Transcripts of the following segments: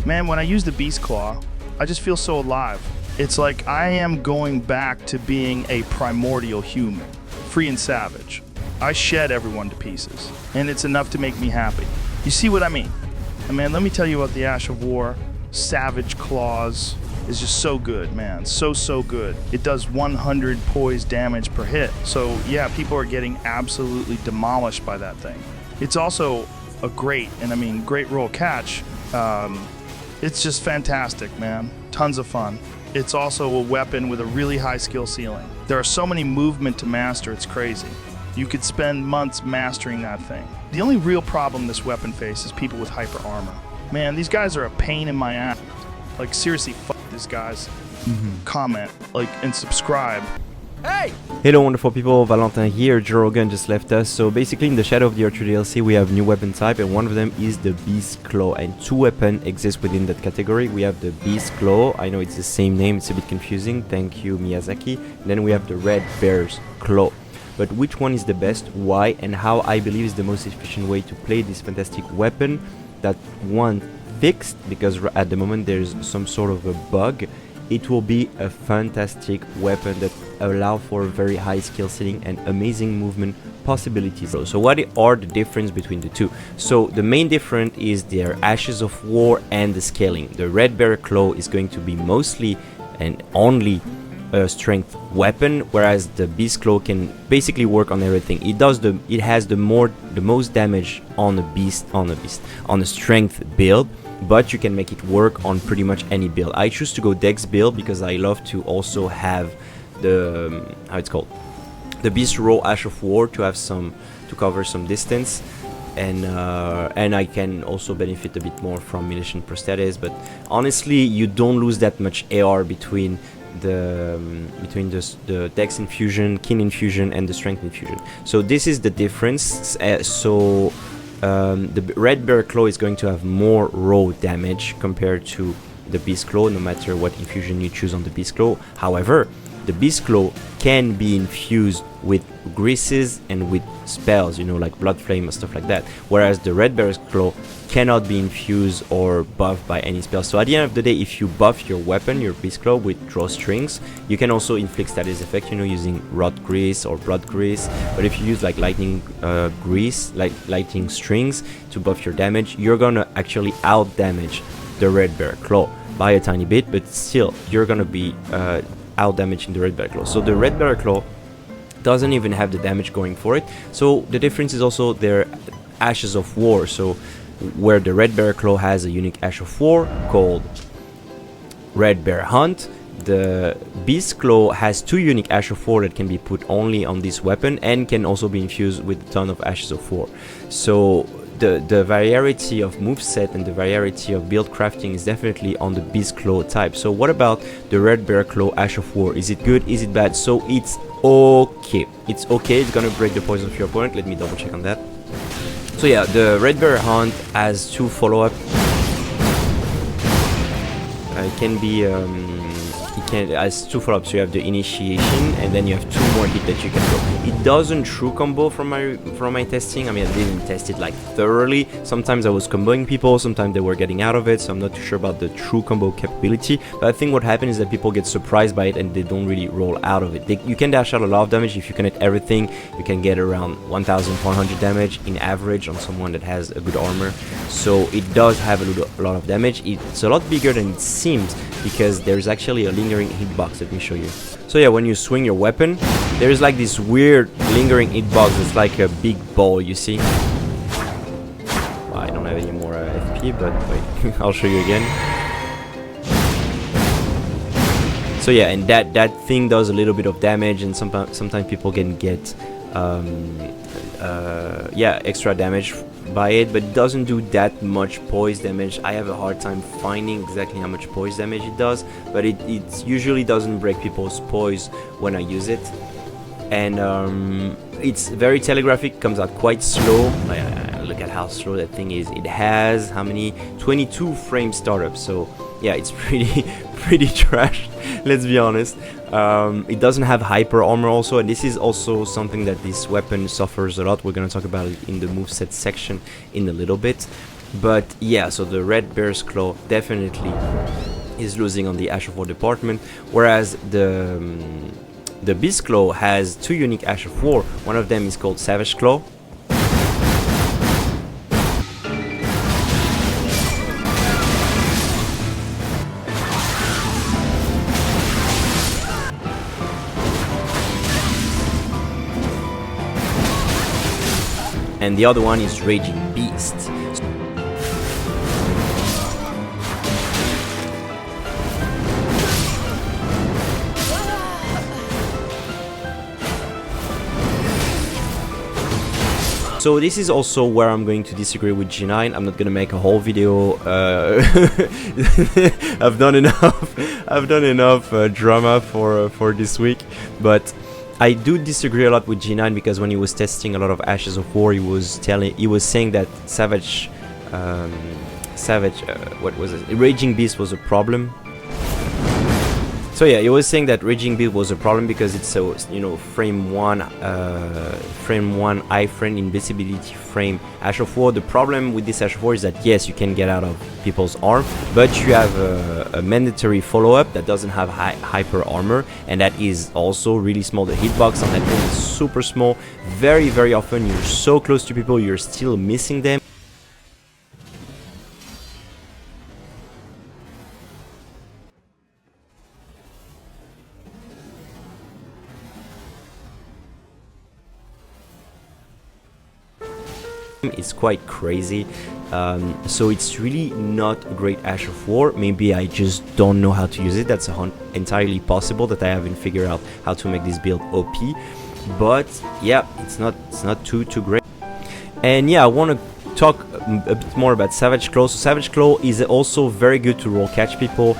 Man, when I use the Beast Claw, I just feel so alive. It's like I am going back to being a primordial human, free and savage. I shed everyone to pieces, and it's enough to make me happy. You see what I mean? And man, let me tell you about the Ash of War. Savage Claws is just so good, man. So good. It does 100 poise damage per hit. So yeah, people are getting absolutely demolished by that thing. It's also a great roll catch. It's just fantastic, man. Tons of fun. It's also a weapon with a really high skill ceiling. There are so many movement to master, it's crazy. You could spend months mastering that thing. The only real problem this weapon faces is people with hyper armor. Man, these guys are a pain in my ass. Like, seriously, fuck these guys. Comment, like, and subscribe. Hey! Hello wonderful people, Valentin here. Rogan just left us. So basically in the Shadow of the Erdtree DLC we have new weapon type, and one of them is the Beast Claw, and two weapons exist within that category. We have the Beast Claw, I know it's the same name, it's a bit confusing, thank you Miyazaki. And then we have the Red Bear's Claw. But which one is the best, why, and how I believe is the most efficient way to play this fantastic weapon that one fixed, because at the moment there's some sort of a bug. It will be a fantastic weapon that allow for very high skill ceiling and amazing movement possibilities. So what are the difference between the two? So the main difference is their Ashes of War and the scaling. The Red Bear Claw is going to be mostly and only a strength weapon, whereas the Beast Claw can basically work on everything. It has the most damage on a strength build, but you can make it work on pretty much any build. I choose to go Dex build because I love to also have the the Beast Roll Ash of War to cover some distance, and I can also benefit a bit more from Militia Prosthetes. But honestly, you don't lose that much AR between the Dex infusion, Keen infusion, and the Strength infusion. So this is the difference. The Red Bear Claw is going to have more raw damage compared to the Beast Claw, no matter what infusion you choose on the Beast Claw. However, the Beast Claw can be infused with greases and with spells, you know, like Blood Flame or stuff like that, whereas the Red Bear's Claw cannot be infused or buffed by any spell. So at the end of the day, if you buff your weapon, your Beast Claw, with Drawstrings, you can also inflict status effect, you know, using Rot Grease or Blood Grease. But if you use like Lightning Grease, like Lightning Strings to buff your damage, you're gonna actually out damage the Red Bear Claw by a tiny bit, but still you're gonna be out damaging the Red Bear Claw. So the Red Bear Claw doesn't even have the damage going for it. So the difference is also their Ashes of War. So where the Red Bear Claw has a unique Ash of War called Red Bear Hunt, the Beast Claw has two unique Ash of War that can be put only on this weapon and can also be infused with a ton of Ashes of War. So the variety of moveset and the variety of build crafting is definitely on the Beast Claw type. So what about the Red Bear Claw Ash of War? Is it good? Is it bad? So it's okay. It's okay. It's gonna break the poison of your opponent. Let me double check on that. So yeah, the Red Bear Hunt has two follow-up. It can be has two follow-ups. So you have the initiation, and then you have two more hit that you can go. It doesn't true combo from my testing. I mean, I didn't test it like thoroughly. Sometimes I was comboing people, sometimes they were getting out of it, so I'm not too sure about the true combo capability. But I think what happens is that people get surprised by it and they don't really roll out of it. You can dash out a lot of damage. If you connect everything, you can get around 1,400 damage in average on someone that has a good armor. So it does have a lot of damage. It's a lot bigger than it seems because there's actually a lingering hitbox. Let me show you. So yeah, when you swing your weapon, there's like this weird lingering hitbox. It's like a big ball, you see. Well, I don't have any more FP, but wait, I'll show you again. So yeah, and that thing does a little bit of damage, and sometimes people can get extra damage by it, but it doesn't do that much poise damage. I have a hard time finding exactly how much poise damage it does, but it usually doesn't break people's poise when I use it. And it's very telegraphic, comes out quite slow. Look at how slow that thing is. It has how many? 22 frame startup. So yeah, it's pretty trash, let's be honest. It doesn't have hyper armor also, and this is also something that this weapon suffers a lot. We're gonna talk about it in the moveset section in a little bit. But yeah, so the red Bear's Claw definitely is losing on the Ash of War department, whereas the Beast Claw has two unique Ash of War. One of them is called Savage Claw. And the other one is Raging Beast. So this is also where I'm going to disagree with G9. I'm not gonna make a whole video. I've done enough drama for this week, but I do disagree a lot with G9 because when he was testing a lot of Ashes of War, he was saying that what was it? Raging Beast was a problem. So yeah, he was saying that Raging Beast was a problem because it's a frame one iframe invisibility frame Ash of War. The problem with this Ash of War is that yes, you can get out of people's arm, but you have a mandatory follow-up that doesn't have hyper armor, and that is also really small. The hitbox on that thing is super small. Very often you're so close to people, you're still missing them. It's quite crazy, so it's really not a great Ash of War. Maybe I just don't know how to use it. That's entirely possible that I haven't figured out how to make this build OP, but yeah, it's not too great. And yeah, I want to talk a bit more about Savage Claw. So Savage Claw is also very good to roll catch people.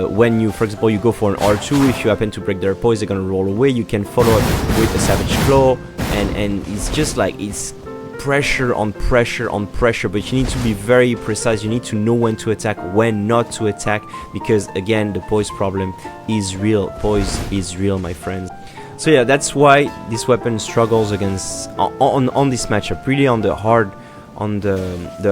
When you, for example, you go for an R2, if you happen to break their poise, they're gonna roll away. You can follow up with a Savage Claw, and it's just like it's pressure on pressure on pressure, but you need to be very precise. You need to know when to attack, when not to attack, because again, the poise problem is real. Poise is real, my friends. So yeah, that's why this weapon struggles against on this matchup, really on the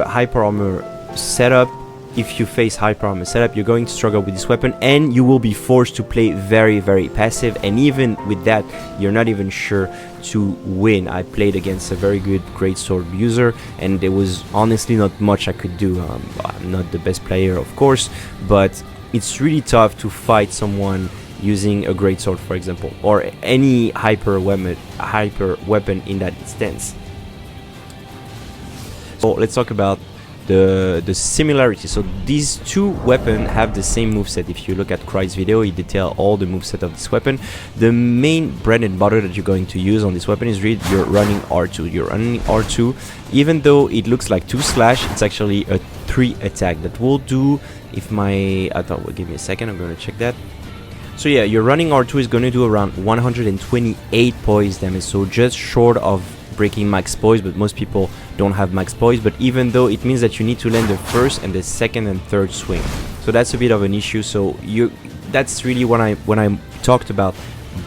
hyper armor setup. If you face hyper armor setup, you're going to struggle with this weapon, and you will be forced to play very passive, and even with that, you're not even sure to win. I played against a very good GreatSword user, and there was honestly not much I could do. I'm not the best player, of course, but it's really tough to fight someone using a GreatSword, for example, or any hyper weapon in that instance. So let's talk about the similarity. So these two weapons have the same moveset. If you look at Cry's video, he details all the moveset of this weapon. The main bread and butter that you're going to use on this weapon is really your running R2. Your running R2, even though it looks like 2 slash, it's actually a 3 attack that will do. If my give me a second, I'm going to check that. So yeah, your running R2 is going to do around 128 poise damage, so just short of breaking max poise, but most people don't have max poise. But even though, it means that you need to land the first and the second and third swing, so that's a bit of an issue. So that's really when I talked about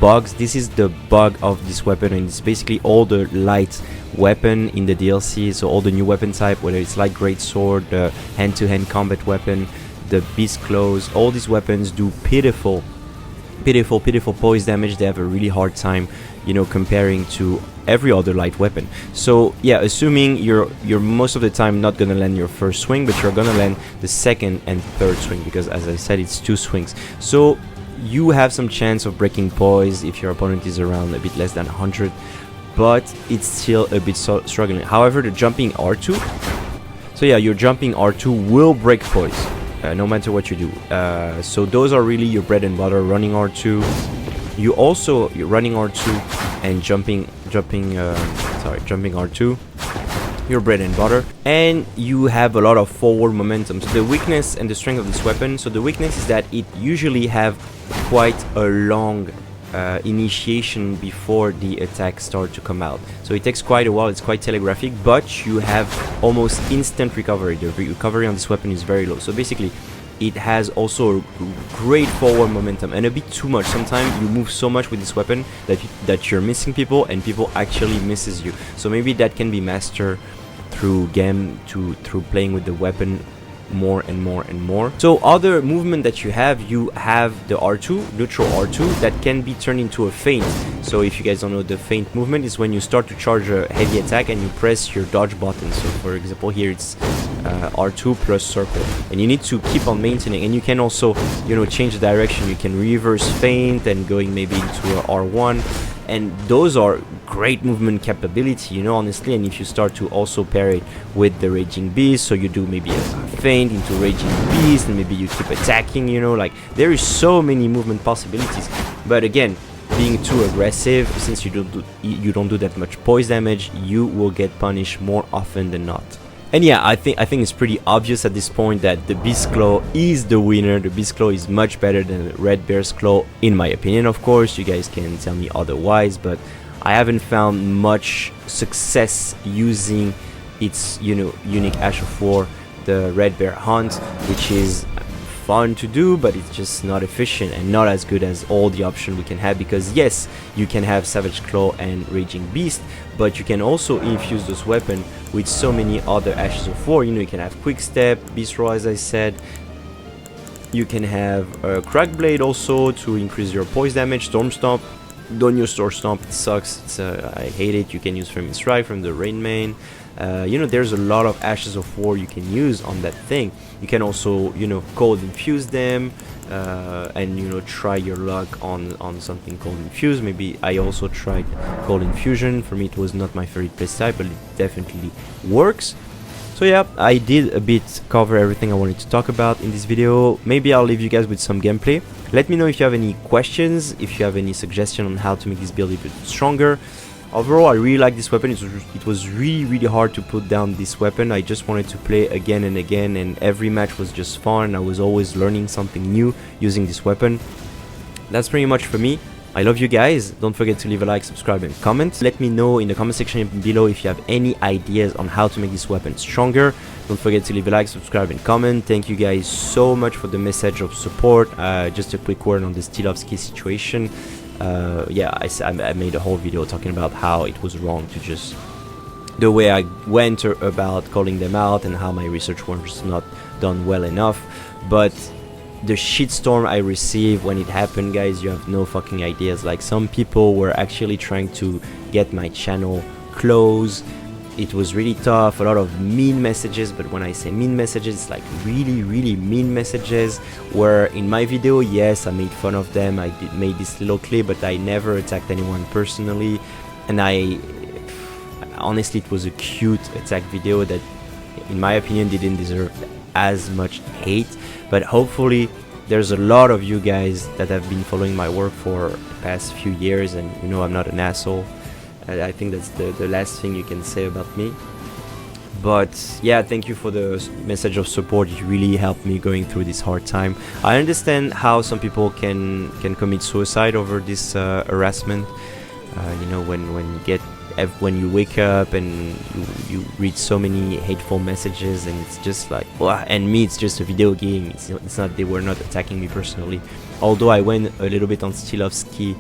bugs, this is the bug of this weapon, and it's basically all the light weapon in the DLC. So all the new weapon type, whether it's like GreatSword, the hand-to-hand combat weapon, the Beast Claws, all these weapons do pitiful poise damage. They have a really hard time, comparing to every other light weapon. So yeah, assuming you're most of the time not gonna land your first swing, but you're gonna land the second and third swing, because as I said, it's 2 swings. So you have some chance of breaking poise if your opponent is around a bit less than 100, but it's still a bit struggling. However, the jumping R2, so yeah, your jumping R2 will break poise no matter what you do. So those are really your bread and butter, running R2. You're running R2 and jumping R2, your bread and butter, and you have a lot of forward momentum. So the weakness and the strength of this weapon, so the weakness is that it usually have quite a long initiation before the attacks start to come out. So it takes quite a while, it's quite telegraphic, but you have almost instant recovery. The recovery on this weapon is very low. So basically, it has also a great forward momentum, and a bit too much. Sometimes you move so much with this weapon that you're missing people, and people actually misses you. So maybe that can be mastered through through playing with the weapon more and more and more. So other movement that you have the R2, neutral R2, that can be turned into a feint. So if you guys don't know, the feint movement is when you start to charge a heavy attack and you press your dodge button. So for example here it's R2 plus circle, and you need to keep on maintaining. And you can also, you know, change the direction. You can reverse feint and going maybe into a R1, and those are great movement capability, you know, honestly. And if you start to also pair it with the Raging Beast, so you do maybe a feint into Raging Beast and maybe you keep attacking, you know, like there is so many movement possibilities. But again, being too aggressive, since you don't do that much poise damage, you will get punished more often than not. And yeah, I think it's pretty obvious at this point that the Beast Claw is the winner. The Beast Claw is much better than the Red Bear's Claw, in my opinion. Of course, you guys can tell me otherwise, but I haven't found much success using its, you know, unique Ash of War, the Red Bear Hunt, which is fun to do, but it's just not efficient and not as good as all the options we can have. Because yes, you can have Savage Claw and Raging Beast, but you can also infuse those weapons with so many other Ashes of War. You know, you can have Quick Step, Beast Roar, as I said. You can have Crack Blade also to increase your poise damage. Storm Stomp, don't use Storm Stomp, it sucks. I hate it. You can use Flaming Strike from the Rain Main. You know, there's a lot of Ashes of War you can use on that thing. You can also, you know, Cold Infuse them, and, you know, try your luck on something Cold Infuse. Maybe I also tried Cold Infusion. For me, it was not my favorite playstyle, but it definitely works. So yeah, I did a bit cover everything I wanted to talk about in this video. Maybe I'll leave you guys with some gameplay. Let me know if you have any questions, if you have any suggestion on how to make this build a bit stronger. Overall, I really like this weapon. It was really hard to put down this weapon. I just wanted to play again and again, and every match was just fun. I was always learning something new using this weapon. That's pretty much for me. I love you guys. Don't forget to leave a like, subscribe, and comment. Let me know in the comment section below if you have any ideas on how to make this weapon stronger. Don't forget to leave a like, subscribe, and comment. Thank you guys so much for the message of support. Just a quick word on the Stilovsky situation. Yeah, I made a whole video talking about how it was wrong to just the way I went about calling them out and how my research was not done well enough. But the shitstorm I received when it happened, guys, you have no fucking ideas. Like, some people were actually trying to get my channel closed. It was really tough, a lot of mean messages. But when I say mean messages, it's like really mean messages, where in my video, yes, I made fun of them, I made this little clip, but I never attacked anyone personally. And honestly, it was a cute attack video that, in my opinion, didn't deserve as much hate. But hopefully there's a lot of you guys that have been following my work for the past few years, and you know I'm not an asshole. I think that's the last thing you can say about me. But yeah, thank you for the message of support. It really helped me going through this hard time. I understand how some people can commit suicide over this harassment. You know, when you wake up and you read so many hateful messages, and it's just like, well, and me, it's just a video game. It's not, they were not attacking me personally. Although I went a little bit on Stilovsky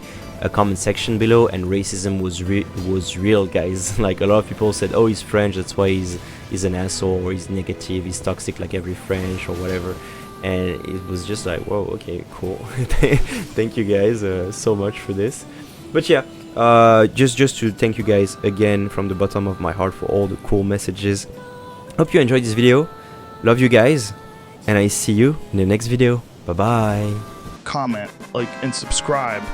comment section below, and racism was real, guys. Like, a lot of people said, oh, he's French, that's why he's an asshole, or he's negative, he's toxic like every French, or whatever. And it was just like, whoa, okay, cool. Thank you guys so much for this. But yeah, just to thank you guys again from the bottom of my heart for all the cool messages. Hope you enjoyed this video. Love you guys, and I see you in the next video. Bye bye. Comment, like, and subscribe.